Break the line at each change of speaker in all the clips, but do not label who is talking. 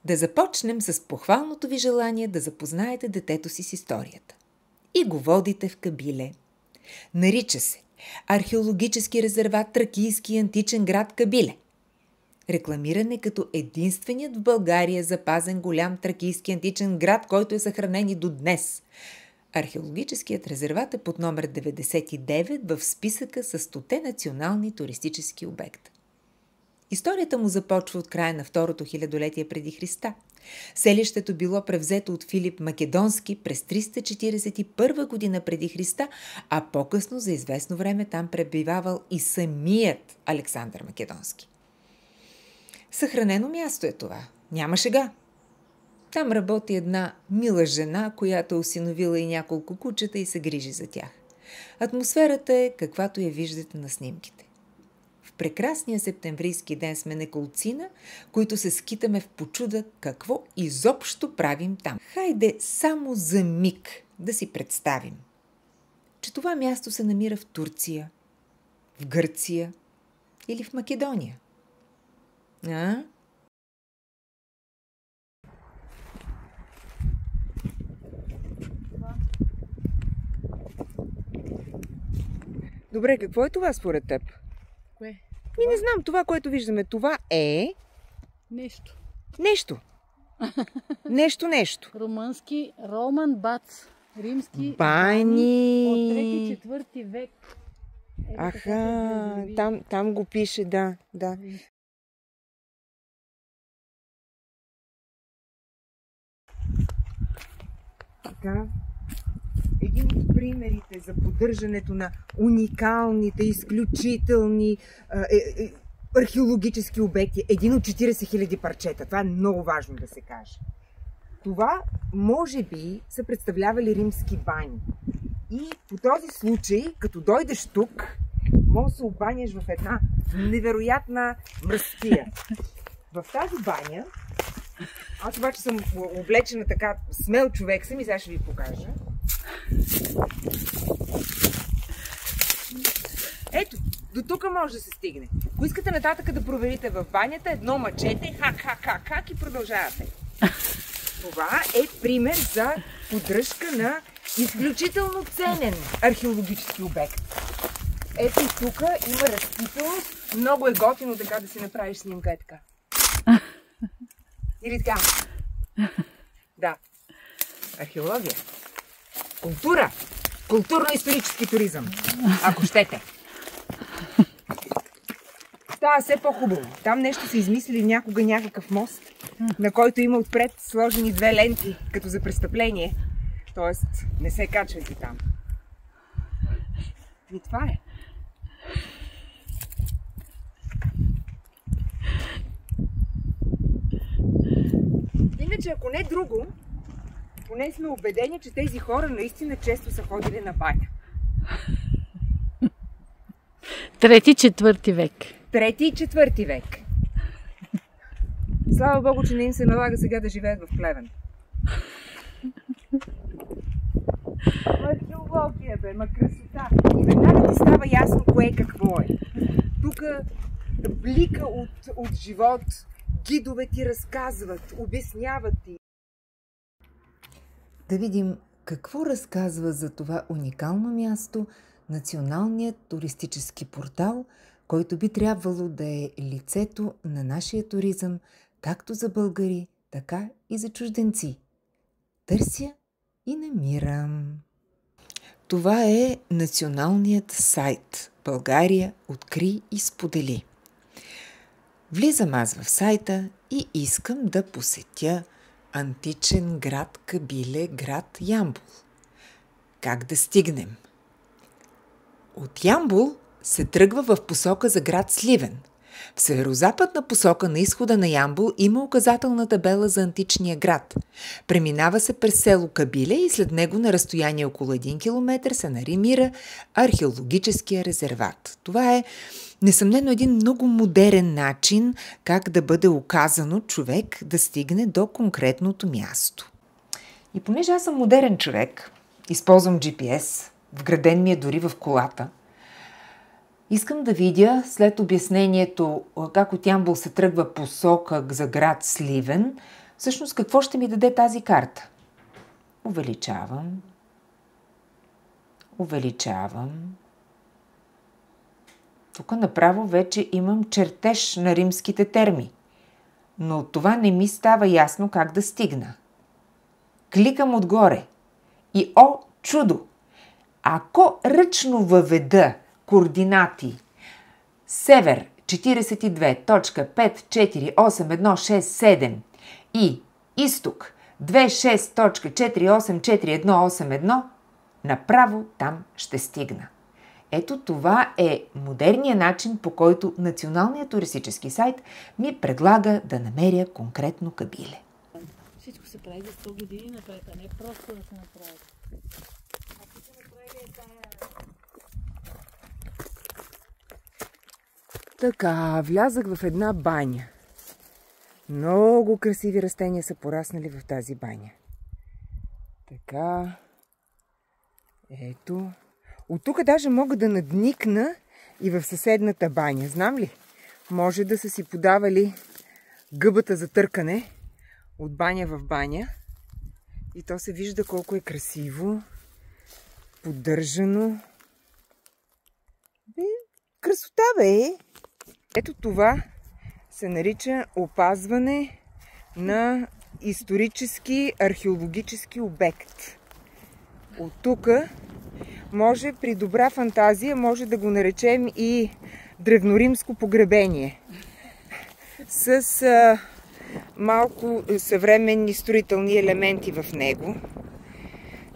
Да започнем с похвалното ви желание да запознаете детето си с историята. И го водите в Кабиле. Нарича се Археологически резерват Тракийски античен град Кабиле. Рекламиран е като единственият в България запазен голям тракийски античен град, който е съхранен и до днес. Археологическият резерват е под номер 99 в списъка с 100 национални туристически обекта. Историята му започва от края на второто хилядолетие преди Христа. Селището било превзето от Филип Македонски през 341 година преди Христа, а по-късно за известно време там пребивавал и самият Александър Македонски. Съхранено място е това. Няма шега. Там работи една мила жена, която е осиновила и няколко кучета и се грижи за тях. Атмосферата е каквато я виждате на снимките. В прекрасния септемврийски ден сме неколцина, които се скитаме в почуда какво изобщо правим там. Хайде само за миг да си представим, че това място се намира в Турция, в Гърция или в Македония. Добре, какво е това според теб?
Кое?
Не знам, това, което виждаме, това е...
Нещо.
Нещо.
Румънски Роман Бац. Римски
бани
от 3-4 век.
Там го пише, да. Така. Един от примерите за поддържането на уникалните, изключителни археологически обекти. Един от 40 000 парчета. Това е много важно да се каже. Това, може би, са представлявали римски бани. И по този случай, като дойдеш тук, може да се обаняш в една невероятна мръския. В тази баня, аз обаче съм облечена така, смел човек съм и сега ще ви покажа. Ето, до тук може да се стигне. Ако искате нататък да проверите в банята, едно мъчете, хак и продължавате. Това е пример за поддръжка на изключително ценен археологически обект. Ето и тук има растителност. Много е готино така да си направиш снимка е така. Или така. Да. Археология. Култура. Културно-исторически туризъм. Ако щете. Става все по-хубаво. Там нещо са измислили някога някакъв мост, на който има отпред сложени 2 ленти, като за престъпление. Тоест, не се качвайте там. И това е. Иначе, ако не друго, поне сме убедени, че тези хора наистина често са ходили на баня.
3-4 век.
3 и 4 век. Слава Богу, че не им се налага сега да живеят в Плевен. Археология, бе, ма красота. И веднага ти става ясно кое какво е. Тук блика от живот, гидове ти разказват, обясняват ти. Да видим какво разказва за това уникално място Националният туристически портал, който би трябвало да е лицето на нашия туризъм, както за българи, така и за чужденци. Търся и намирам. Това е националният сайт България откри и сподели. Влизам аз в сайта и искам да посетя античен град Кабиле, град Ямбол. Как да стигнем? От Ямбол се тръгва в посока за град Сливен. В северозападна посока на изхода на Ямбол има указателна табела за античния град. Преминава се през село Кабиле и след него на разстояние около 1 км се наримира археологическия резерват. Това е несъмнено един много модерен начин как да бъде указано човек да стигне до конкретното място. И понеже аз съм модерен човек, използвам GPS, вграден ми е дори в колата, искам да видя след обяснението как от Ямбол се тръгва посока за град Сливен, Всъщност, какво ще ми даде тази карта? Увеличавам. Тук направо вече имам чертеж на римските терми. Но от това не ми става ясно как да стигна. Кликам отгоре. И о, чудо! Ако ръчно въведа координати север 42.5481667 и изток 26.484181, направо там ще стигна. Ето това е модерният начин, по който Националният туристически сайт ми предлага да намеря конкретно Кабиле.
Всичко се прави за 100 години напред, а не просто да се направи.
Така, влязах в една баня. Много красиви растения са пораснали в тази баня. Така, ето. От тук даже мога да надникна и в съседната баня. Знам ли? Може да са си подавали гъбата за търкане от баня в баня. И то се вижда колко е красиво, поддържано. Красота, бе! Ето това се нарича опазване на исторически археологически обект. От тук може при добра фантазия може да го наречем и древноримско погребение. С малко съвременни строителни елементи в него.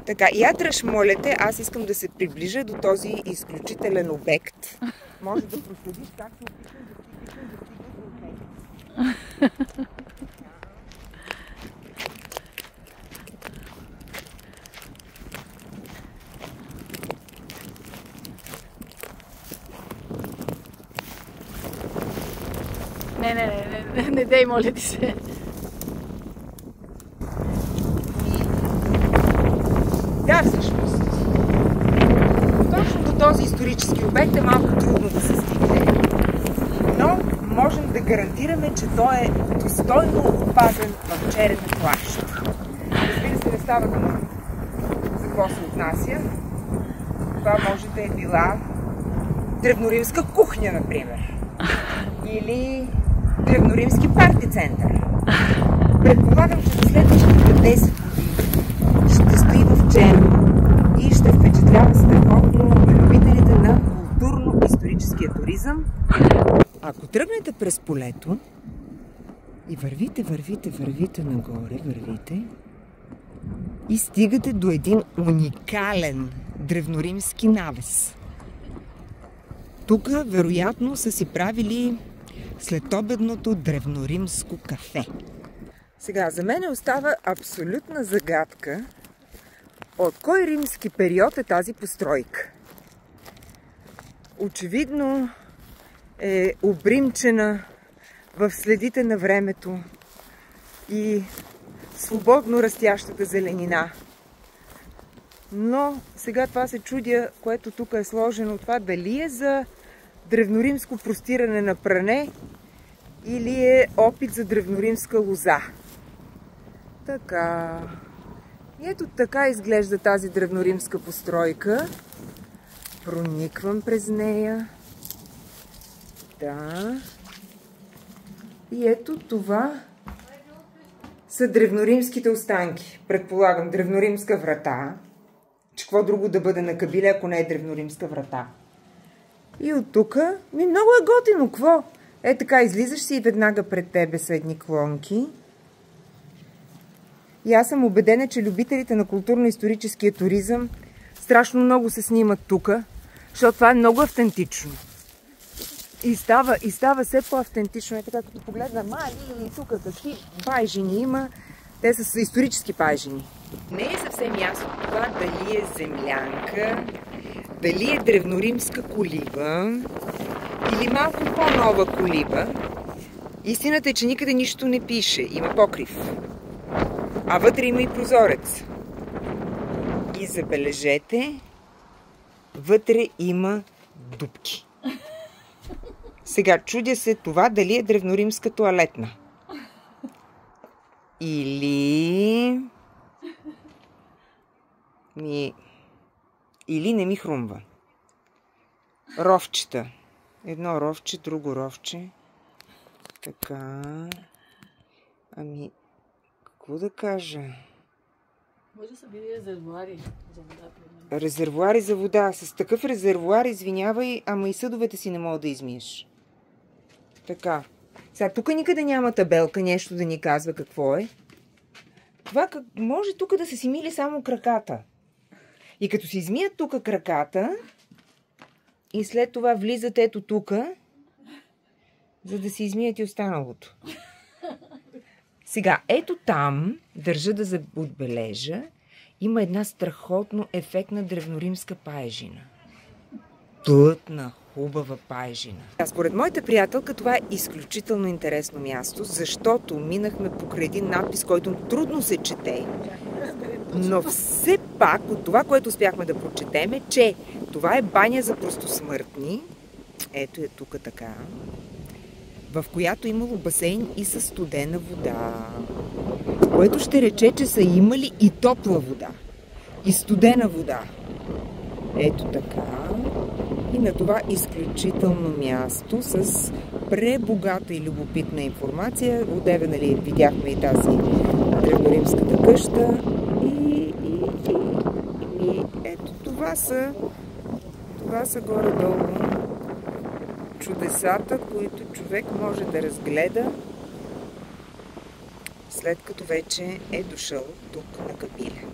Така, ядраш, моля те, аз искам да се приближа до този изключителен обект. Може да проследиш как се опитам да стигнеш до него.
Не дей, моля ти се.
Да, всъщност. Точно до този исторически обект е малко трудно да се стигне, но можем да гарантираме, че той е достойно опазен в черен плащ. Разбира се, не става дума за какво се отнася. Това може да е била древноримска кухня, например. Или древноримски парти център. Предполагам, че за следващите 10 години ще стои в черно и ще впечатлява страхотно любителите на културно-историческия туризъм. Ако тръгнете през полето и вървите нагоре, и стигате до един уникален древноримски навес. Тук, вероятно, са си правили следобедното древноримско кафе. Сега, за мен остава абсолютна загадка от кой римски период е тази постройка. Очевидно е обримчена в следите на времето и свободно растящата зеленина. Но сега това се чудя, което тук е сложено, това дали е за древноримско простиране на пране или е опит за древноримска лоза. Така. И ето така изглежда тази древноримска постройка. Прониквам през нея. Да. И ето това са древноримските останки. Предполагам, древноримска врата. Че какво друго да бъде на Кабиле, ако не е древноримска врата. И от тук много е готино, какво? Е така, излизаш си и веднага пред тебе са едни клонки. И аз съм убедена, че любителите на културно-историческия туризъм страшно много се снимат тук, защото това е много автентично. И става все по-автентично. Е така, като погледна мали и тук какви байжини има. Те са исторически байжини. Не е съвсем ясно това дали е землянка, дали е древноримска колиба или малко по-нова колиба. Истината е, че никъде нищо не пише. Има покрив. А вътре има и прозорец. И забележете, вътре има дупки. Сега чудя се това дали е древноримска тоалетна. Или не ми хрумва. Ровчета. Едно ровче, друго ровче. Така. Какво да кажа?
Може да са били резервуари за вода. Примерно.
Резервуари за вода. С такъв резервуар, извинявай, ама и съдовете си не мога да измиеш. Така. Сега, тук никъде няма табелка, нещо да ни казва какво е. Това може тук да се си мили само краката. И като си измият тук краката, и след това влизат ето тук, за да си измият и останалото. Сега, ето там, държа да отбележа, има една страхотно ефектна древноримска паежина. Плътна, хубава паежина. Според моята приятелка това е изключително интересно място, защото минахме покрай един надпис, който трудно се чете. Но все пак от това, което успяхме да прочетем, е, че това е баня за простосмъртни. Ето е тук така. В която имало басейн и със студена вода. Което ще рече, че са имали и топла вода. И студена вода. Ето така. И на това изключително място с пребогата и любопитна информация. Одеве, нали, видяхме и тази древноримската къща. И ето това са горе-долу чудесата, които човек може да разгледа след като вече е дошъл тук на Кабиле.